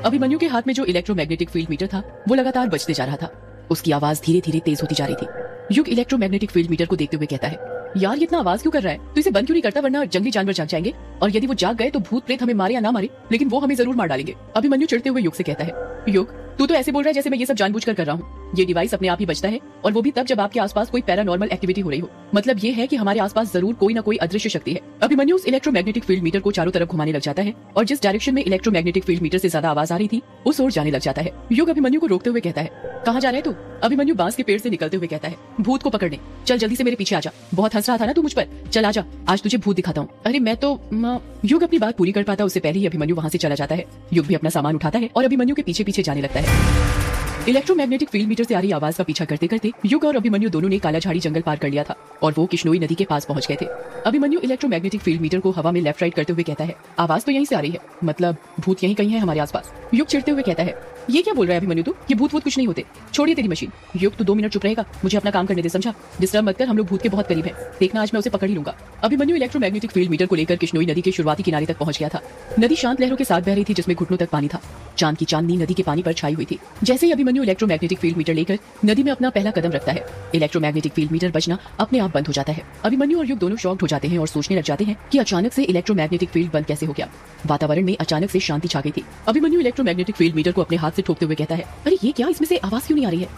अभिमन्यु के हाथ में जो इलेक्ट्रोमैग्नेटिक फील्ड मीटर था वो लगातार बजते जा रहा था। उसकी आवाज धीरे धीरे तेज होती जा रही थी। युग इलेक्ट्रोमैग्नेटिक फील्ड मीटर को देखते हुए कहता है, यार ये इतना आवाज क्यों कर रहा है? तो इसे बंद क्यों नहीं करता, वरना जंगली जानवर जाग जाएंगे और यदि वो जाग गए तो भूत प्रेत हमें मारे या ना मारे, लेकिन वो हमें जरूर मार डालेंगे। अभिमन्यु चिढ़ते हुए युग से कहता है, युग तू तो ऐसे बोल रहा है जैसे मैं ये सब जानबूझकर कर रहा हूँ। ये डिवाइस अपने आप ही बजता है और वो भी तब जब आपके आसपास कोई पैरानॉर्मल एक्टिविटी हो रही हो। मतलब ये है कि हमारे आसपास जरूर कोई ना कोई अदृश्य शक्ति है। अभिमन्यु उस इलेक्ट्रोमैग्नेटिक फील्ड मीटर को चारों तरफ घुमाने लग जाता है और जिस डायरेक्शन में इलेक्ट्रोमैग्नेटिक फील्ड मीटर से ज्यादा आवाज आ रही थी उस ओर जाने लग जाता है। युग अभिमन्यु को रोकते हुए कहता है, कहाँ जा रहे तू? अभिमन्यु बांस के पेड़ से निकलते हुए कहता है, भूत को पकड़ने। चल जल्दी से मेरे पीछे आजा, बहुत हंस रहा था ना तू मुझ पर, चल आजा, आज तुझे भूत दिखाता हूँ। अरे मैं तो युग अपनी बात पूरी कर पाता उससे पहले ही अभिमन्यु वहाँ से चला जाता है। युग भी अपना सामान उठाता है और अभिमन्यु के पीछे पीछे जाने लगता है। इलेक्ट्रोमैग्नेटिक फील्ड मीटर से आ रही आवाज का पीछा करते करते युग और अभिमन्यु दोनों ने काला झाड़ी जंगल पार कर लिया था और वो किश्नोई नदी के पास पहुंच गए थे। अभिमन्यु इलेक्ट्रोमैग्नेटिक फील्ड मीटर को हवा में लेफ्ट राइट करते हुए कहता है, आवाज तो यहीं से आ रही है, मतलब भूत यहीं कहीं है हमारे आसपास। युग चिढ़ते हुए कहता है, ये क्या बोल रहा है अभिमन्यु तू? ये भूत वूत कुछ नहीं होते, छोड़िए तेरी मशीन। युग तू 2 मिनट चुप रहेगा, मुझे अपना काम करने दे, समझा? डिस्टर्ब मत कर, हम लोग भूत के बहुत करीब हैं। देखना आज मैं उसे पकड़ ही लूंगा। अभिमन्यु इलेक्ट्रोमैग्नेटिक फील्ड मीटर को लेकर किश्नोई नदी के शुरुआती किनारे तक पहुंच गया था। नदी शांत लहरों के साथ बह रही थी जिसमें घुटनों तक पानी था। चांद की चांदनी नदी के पानी पर छाई हुई थी। जैसे ही अभिमन्यु इलेक्ट्रोमैग्नेटिक फील्ड मीटर लेकर नदी में अपना पहला कदम रखता है, इलेक्ट्रोमैग्नेटिक फील्ड मीटर बजना अपने आप बंद हो जाता है। अभिमन्यु और युग दोनों शॉक्ड हो जाते हैं और सोचने लग जाते हैं कि अचानक से इलेक्ट्रोमैग्नेटिक फील्ड बंद कैसे हो गया। वातावरण में अचानक से शांति छा गई थी। अभिमन्यु इलेक्ट्रोमैग्नेटिक फील्ड मीटर को अपने हाथ से ठोकते हुए कहता है, अरे ये क्या, इसमें से आवाज क्यों नहीं आ रही है?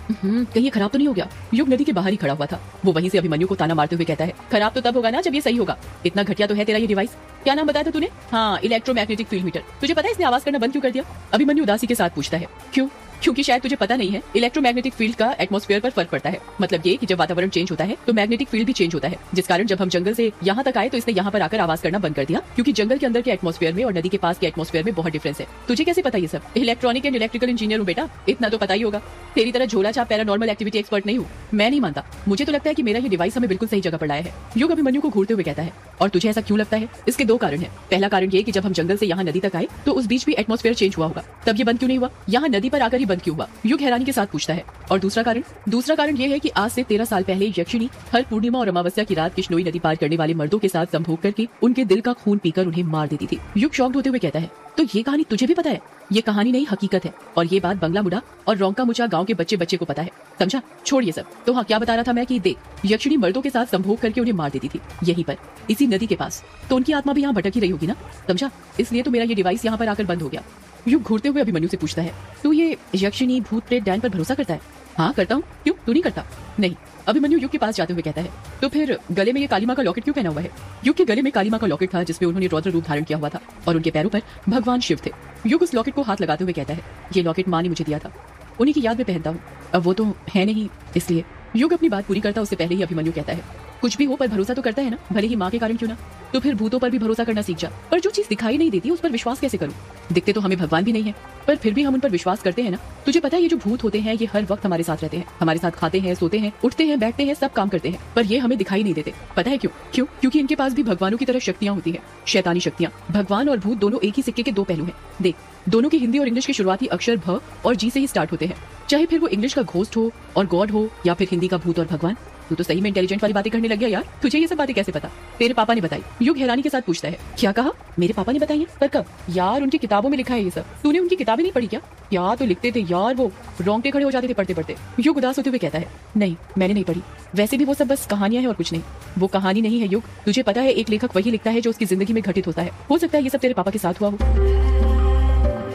कहीं ये खराब तो नहीं हो गया? युग नदी के बाहर ही खड़ा हुआ था। वो वहीं से अभिमन्यु को ताना मारते हुए कहता है, खराब तो तब होगा ना जब ये सही होगा। इतना घटिया तो है तेरा ये डिवाइस। क्या नाम बताया था तूने? हाँ, इलेक्ट्रोमैग्नेटिक फील्ड मीटर। तुझे पता है इसने आवाज करना बंद क्यों कर दिया? अभिमन्यु उदासी के साथ पूछता है, क्यों? क्योंकि शायद तुझे पता नहीं है, इलेक्ट्रोमैग्नेटिक फील्ड का एटमॉस्फेयर पर फर्क पड़ता है। मतलब ये कि जब वातावरण चेंज होता है तो मैग्नेटिक फील्ड भी चेंज होता है, जिस कारण जब हम जंगल से यहाँ तक आए तो इसने यहाँ पर आकर आवाज करना बंद कर दिया, क्योंकि जंगल के अंदर के एटमॉस्फेयर में और नदी के पास के एटमॉस्फेयर में बहुत डिफरेंस है। तुझे कैसे पता ये सब? इलेक्ट्रॉनिक एंड इलेक्ट्रिकल इंजीनियर हूँ बेटा, इतना तो पता ही होगा। तेरी तरह झोला छाप पैरानॉर्मल एक्टिविटी एक्सपर्ट नहीं हूँ। मैं नहीं मानता, मुझे तो लगता है कि मेरा ये डिवाइस हमें बिल्कुल सही जगह पर लाया है। युग अभिमन्यु को घूरते हुए कहता है, और तुझे ऐसा क्यों लगता है? इसके 2 कारण है। पहला कारण ये कि जब हम जंगल से यहाँ नदी तक आए तो उस बीच भी एटमॉस्फेयर चेंज हुआ होगा, तब ये बंद क्यों नहीं हुआ? यहाँ नदी पर आकर ही बंद क्यों हुआ? युग हैरानी के साथ पूछता है। और दूसरा कारण ये है कि आज से 13 साल पहले यक्षिणी हर पूर्णिमा और अमावस्या की रात किश्नोई नदी पार करने वाले मर्दों के साथ संभोग करके उनके दिल का खून पीकर उन्हें मार देती थी। युग शॉक्ड होते हुए कहता है, तो ये कहानी तुझे भी पता है? ये कहानी नहीं, हकीकत है, और ये बात बंगला मुड़ा और रोंका मुचा गांव के बच्चे को पता है, समझा? छोड़ ये सब। तो हाँ, क्या बता रहा था मैं कि देख, यक्षिणी मर्दों के साथ संभोग करके उन्हें मार देती थी यहीं पर, इसी नदी के पास। तो उनकी आत्मा भी यहाँ भटकी रही होगी ना, समझा? इसलिए तो मेरा ये डिवाइस यहाँ पर आकर बंद हो गया। युग घूरते हुए अभिमन्यु से पूछता है, तू ये यक्षिणी भूत प्रेत डैन पर भरोसा करता है? हाँ करता हूँ। क्यों, तू नहीं करता? नहीं। अभिमन्यु युग के पास जाते हुए कहता है, तो फिर गले में ये काली माँ का लॉकेट क्यों पहना हुआ है? युग के गले में काली माँ का लॉकेट था जिसमें उन्होंने रौद्र रूप धारण किया हुआ था और उनके पैरों पर भगवान शिव थे। युग उस लॉकेट को हाथ लगाते हुए कहता है, ये लॉकेट माँ ने मुझे दिया था, उन्हीं की याद में पहनता हूँ। अब वो तो है नहीं, इसलिए। युग अपनी बात पूरी करता उससे पहले ही अभिमन्यु कहता है, कुछ भी हो पर भरोसा तो करता है ना, भले ही माँ के कारण क्यों ना। तो फिर भूतों पर भी भरोसा करना सीख जा। पर जो चीज दिखाई नहीं देती उस पर विश्वास कैसे करूं? दिखते तो हमें भगवान भी नहीं है, पर फिर भी हम उन पर विश्वास करते हैं ना। तुझे पता है ये जो भूत होते हैं ये हर वक्त हमारे साथ रहते हैं, हमारे साथ खाते हैं, सोते हैं, उठते हैं, बैठते हैं, सब काम करते हैं, पर ये हमें दिखाई नहीं देते। पता है क्यों? क्योंकि इनके पास भी भगवानों की तरह शक्तियां होती है, शैतानी शक्तियां। भगवान और भूत दोनों एक ही सिक्के के 2 पहलू हैं। देख, दोनों के हिंदी और इंग्लिश के शुरुआती अक्षर भ और जी से ही स्टार्ट होते हैं, चाहे फिर वो इंग्लिश का घोस्ट हो और गॉड हो या फिर हिंदी का भूत और भगवान। तू तो सही में इंटेलिजेंट वाली बातें करने लग गया यार। तुझे ये सब बातें कैसे पता? तेरे पापा ने बताई। युग हैरानी के साथ पूछता है, क्या कहा? मेरे पापा ने बताई है? पर कब? यार उनकी किताबों में लिखा है ये सब। तूने उनकी किताबें नहीं पढ़ी क्या? यार तो लिखते थे यार, वो रोंगटे खड़े हो जाते थे पढ़ते पढ़ते। युग उदास होते हुए कहता है, नहीं मैंने नहीं पढ़ी। वैसे भी वो सब बस कहानियां हैं और कुछ नहीं। वो कहानी नहीं है युग, तुझे पता है एक लेखक वही लिखता है जो उसकी जिंदगी में घटित होता है। हो सकता है ये सब तेरे पापा के साथ हुआ हो।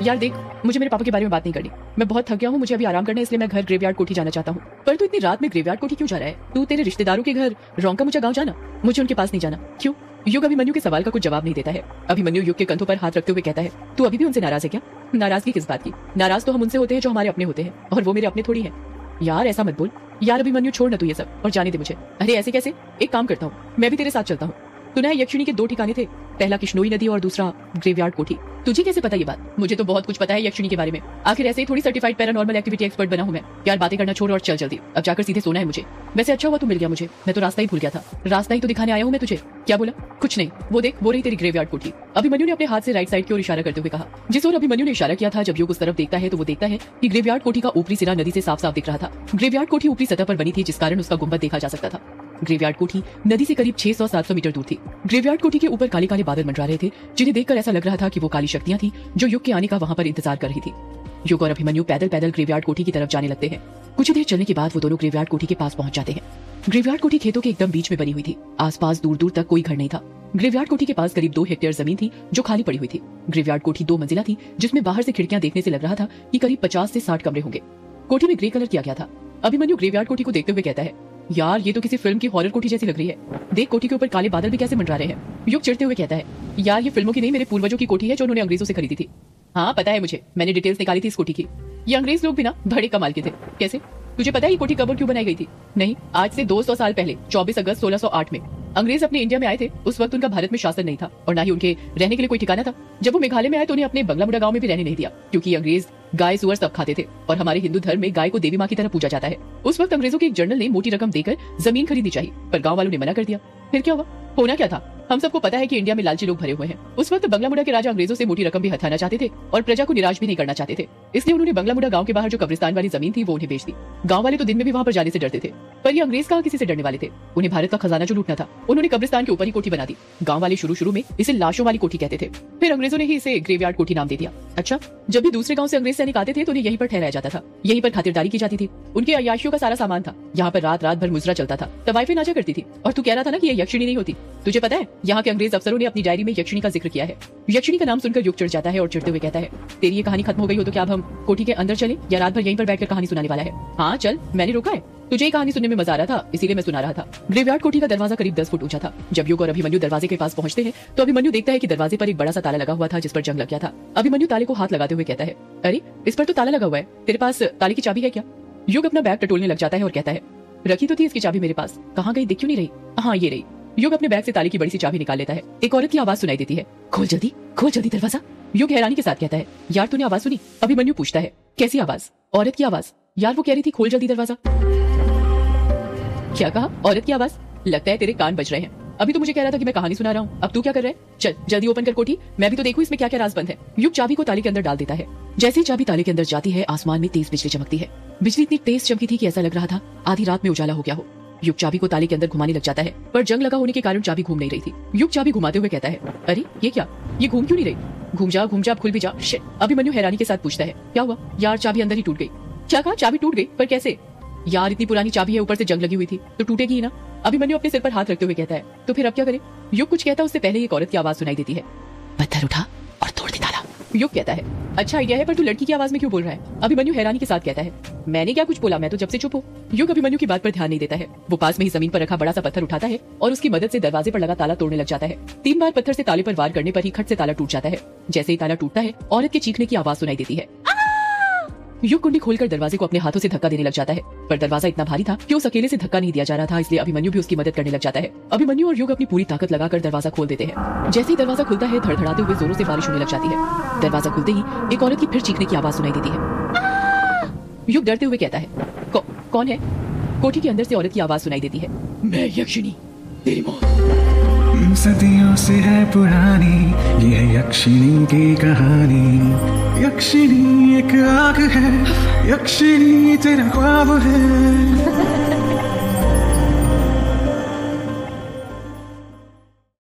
यार देख, मुझे मेरे पापा के बारे में बात नहीं करनी। मैं बहुत थक गया हूँ, मुझे अभी आराम करना है, इसलिए मैं घर ग्रेवयार्ड कोठी जाना चाहता हूँ। पर तू इतनी रात में ग्रेवयार्ड कोठी क्यों जा रहा है? तू तेरे रिश्तेदारों के घर रोंका मुचा गाँव जाना, मुझे उनके पास नहीं जाना। क्यों? युग अभिमन्यु के सवाल का कुछ जवाब नहीं देता है। अभिमन्यु युग के कंधों पर हाथ रखते हुए कहता है, तू अभी भी उनसे नाराज है क्या? नाराजगी किस बात की? नाराज तो हम उनसे होते हैं जो हमारे अपने होते हैं, और वो मेरे अपने थोड़ी है। यार ऐसा मत बोल यार अभिमन्यु, छोड़ ना तू ये सब और जाने दे मुझे। अरे ऐसे कैसे? एक काम करता हूँ, मैं भी तेरे साथ चलता हूँ। तूने यक्षिणी के 2 ठिकाने थे, पहला किश्नोई नदी और दूसरा ग्रेवयार्ड कोठी। तुझे कैसे पता ये बात? मुझे तो बहुत कुछ पता है यक्षिणी के बारे में। आखिर ऐसे ही थोड़ी सर्टिफाइड पैरानॉर्मल एक्टिविटी एक्सपर्ट बना हूं मैं। यार बातें करना छोड़ और चल जल्दी, अब जाकर सीधे सोना है मुझे। वैसे अच्छा हुआ तू मिल गया मुझे, मैं तो रास्ता ही भूल गया था। रास्ता ही तो दिखाने आया हूँ मैं तुझे। क्या बोला? कुछ नहीं, वो देख, वो रही तेरी ग्रेवयार्ड कोठी। अभिमन्यु ने अपने हाथ से राइट साइड की ओर इशारा करते हुए कहा। जिस ओर अभिमन्यु ने इशारा किया था, जब युग उस तरफ देखता है तो वो देखता है कि ग्रेवयार्ड कोठी का ऊपरी सिरा नदी से साफ साफ दिख रहा था। ग्रेवयार्ड कोठी ऊपरी सतह पर बनी थी जिस कारण उसका गुंबद देखा जा सकता था। ग्रेवयार्ड कोठी नदी से करीब 600-700 मीटर दूर थी। ग्रेवयार्ड कोठी के ऊपर काले काले बादल मंडरा रहे थे, जिन्हें देखकर ऐसा लग रहा था कि वो काली शक्तियां थी जो युग के आने का वहां पर इंतजार कर रही थी। युग और अभिमन्यु पैदल पैदल ग्रेवयार्ड कोठी की तरफ जाने लगते हैं। कुछ ही देर चलने के बाद वो दोनों ग्रेवयार्ड कोठी के पास पहुंच जाते हैं। ग्रेवयार्ड कोठी खेतों के एकदम बीच में बनी हुई थी। आसपास दूर दूर तक कोई घर नहीं था। ग्रेवयार्ड कोठी के पास करीब 2 हेक्टेयर जमीन थी जो खाली पड़ी हुई थी। ग्रेवयार्ड कोठी 2 मंजिला थी, जिसमें बाहर से खिड़कियां देखने से लग रहा था कि करीब 50 से 60 कमरे होंगे। कोठी में ग्रे कलर किया गया था। अभिमन्यु ग्रेवयार्ड कोठी को देखते हुए कहता है, यार ये तो किसी फिल्म की हॉरर कोठी जैसी लग रही है। देख कोठी के ऊपर काले बादल भी कैसे मंडरा रहे हैं। युग चिढ़ते हुए कहता है, यार ये फिल्मों की नहीं, मेरे पूर्वजों की कोठी है जो उन्होंने अंग्रेजों से खरीदी थी। हाँ पता है मुझे, मैंने डिटेल्स निकाली थी इस कोठी की। ये अंग्रेज लोग भी ना बड़े कमाल के थे। कैसे? तुझे पता है ये कोठी कब और क्यों बनाई गई थी? नहीं, आज से 200 साल पहले 24 अगस्त 1608 में अंग्रेज अपने इंडिया में आए थे। उस वक्त उनका भारत में शासन नहीं था और ना ही उनके रहने के लिए कोई ठिकाना था। जब वो मेघालय में आए तो उन्हें अपने बंगला मुंडा गांव में भी रहने नहीं दिया, क्योंकि अंग्रेज गाय सुअर सब खाते थे और हमारे हिंदू धर्म में गाय को देवी माँ की तरह पूजा जाता है। उस वक्त अंग्रेजों के एक जनरल ने मोटी रकम देकर जमीन खरीदनी चाहिए, पर गाँव वालों ने मना कर दिया। फिर क्या हुआ? होना क्या था? हम सबको पता है कि इंडिया में लालची लोग भरे हुए हैं। उस वक्त बंगला मुंडा के राजा अंग्रेजों से मोटी रकम भी हथाना चाहते थे और प्रजा को निराश भी नहीं करना चाहते थे। इसलिए उन्होंने बंगला मुंडा गांव के बाहर जो कब्रिस्तान वाली जमीन थी वो उन्हें बेच दी। गांव वाले तो दिन में भी वहां पर जाने से डरते थे, पर ये अंग्रेज कहाँ किसी से डरने वाले थे। उन्हें भारत का खजाना जो लूटना था, उन्होंने कब्रिस्तान के ऊपर ही कोठी बना दी। गांव वाले शुरू में इसे लाशों वाली कोठी कहते थे, फिर अंग्रेजों ने ही इसे ग्रेवयार्ड कोठी नाम दे दिया। अच्छा, जब भी दूसरे गांव से अंग्रेज सैनिक आते थे तो उन्हें यहीं पर ठहराया जाता था, यहीं पर खातिरदारी की जाती थी। उनके अय्याशियों का सारा सामान था। यहाँ पर रात रात भर मुजरा चलता था, तवाइफें नाचा करती थी। और तू कह रहा था ना कि ये यक्षिणी नहीं होती। तुझे पता है यहाँ के अंग्रेज अफसरों ने अपनी डायरी में यक्षिणी का जिक्र किया है। यक्षिणी का नाम सुनकर युग चिढ़ जाता है और चिढ़ते हुए कहता है, तेरी ये कहानी खत्म हो गई हो तो क्या अब हम कोठी के अंदर चले या रात भर यहीं पर बैठकर कहानी सुनाने वाला है? हाँ चल, मैंने रोका है। तुझे ये कहानी सुनने में मजा आ रहा था, इसीलिए मैं सुना रहा था। ग्रेवयार्ड कोठी का दरवाजा करीब 10 फुट ऊंचा था। जब युग और अभिमन्यु दरवाजे के पास पहुंचते हैं तो अभिमन्यु देखता है कि दरवाजे पर एक बड़ा सा ताला लगा हुआ था जिस पर जंग लग गया था। अभिमन्यु ताले को हाथ लगाते हुए कहता है, अरे इस पर तो ताला लगा हुआ है, तेरे पास ताले की चाबी है क्या? युग अपना बैग टटोलने लग जाता है और कहता है, रखी तो थी इसकी चाबी मेरे पास, कहाँ गई? दिख क्यों नहीं रही? हाँ ये रही। युग अपने बैग से ताले की बड़ी सी चाबी निकाल लेता है। एक औरत की आवाज सुनाई देती है, खोल जल्दी दरवाजा। युग हैरानी के साथ कहता है, यार तूने आवाज सुनी? अभिमन्यु पूछता है, कैसी आवाज? औरत की आवाज। यार वो कह रही थी खोल जल्दी दरवाजा। क्या कहा? औरत की आवाज? लगता है तेरे कान बज रहे हैं। अभी तो मुझे कह रहा था कि मैं कहानी सुना रहा हूँ, अब तू क्या कर रहा है? चल जल्दी ओपन कर कोठी, मैं भी तो देखूं इसमें क्या क्या राज बंद है। युग चाबी को ताले के अंदर डाल देता है। जैसे ही चाबी ताले के अंदर जाती है, आसमान में तेज बिजली चमकती है। बिजली इतनी तेज चमकी थी कि ऐसा लग रहा था आधी रात में उजाला हो गया हो। युग चाबी को ताले के अंदर घुमाने लग जाता है, पर जंग लगा होने के कारण चाबी घूम नहीं रही थी। युग चाबी घुमाते हुए कहता है, अरे ये क्या, ये घूम क्यों नहीं रही? घूम जा अब खुल भी जा। शिट। अभिमन्यु हैरानी के साथ पूछता है, क्या हुआ? यार चाबी अंदर ही टूट गई। क्या कहा? चाबी टूट गई? पर कैसे? यार इतनी पुरानी चाबी है, ऊपर से जंग लगी हुई थी तो टूटेगी ही ना। अभिमन्यु अपने सिर पर हाथ रखते हुए कहता है, तो फिर अब क्या करे? युग कुछ कहता उससे पहले एक औरत की आवाज सुनाई देती है, पत्थर उठा और तोड़ दे ताला। युग कहता है, अच्छा आइडिया है, पर तू लड़की की आवाज में क्यों बोल रहा है? अभिमन्यु हैरानी के साथ कहता है, मैंने क्या कुछ बोला, मैं तो जब से चुप हूँ। युग अभिमन्यु की बात पर ध्यान नहीं देता है। वो पास में ही जमीन पर रखा बड़ा सा पत्थर उठाता है और उसकी मदद से दरवाजे पर लगा ताला तोड़ने लग जाता है। 3 बार पत्थर से ताले पर वार करने पर ही खट से ताला टूट जाता है। जैसे ही ताला टूटता है, औरत के चीखने की आवाज सुनाई देती है। युग कुंडी खोलकर दरवाजे को अपने हाथों से धक्का देने लग जाता है, पर दरवाजा इतना भारी था कि उस अकेले से धक्का नहीं दिया जा रहा था, इसलिए अभिमन्यु भी उसकी मदद करने लग जाता है। अभिमन्यु और युग अपनी पूरी ताकत लगाकर दरवाजा खोल देते हैं। जैसे ही दरवाजा खुलता है, धड़धड़ाते हुए जोरों से बारिश होने लग जाती है। दरवाजा खुलते ही एक औरत की फिर चीखने की आवाज सुनाई देती है। युग डरते हुए कहता है, कौन है? कोठी के अंदर से औरत की आवाज सुनाई देती है, मैं यक्षिणी, तेरी मौत। सदियों से है पुरानी ये है यक्षिणी की कहानी। यक्षिणी एक आग है, यक्षिणी तेरा ख्वाब है।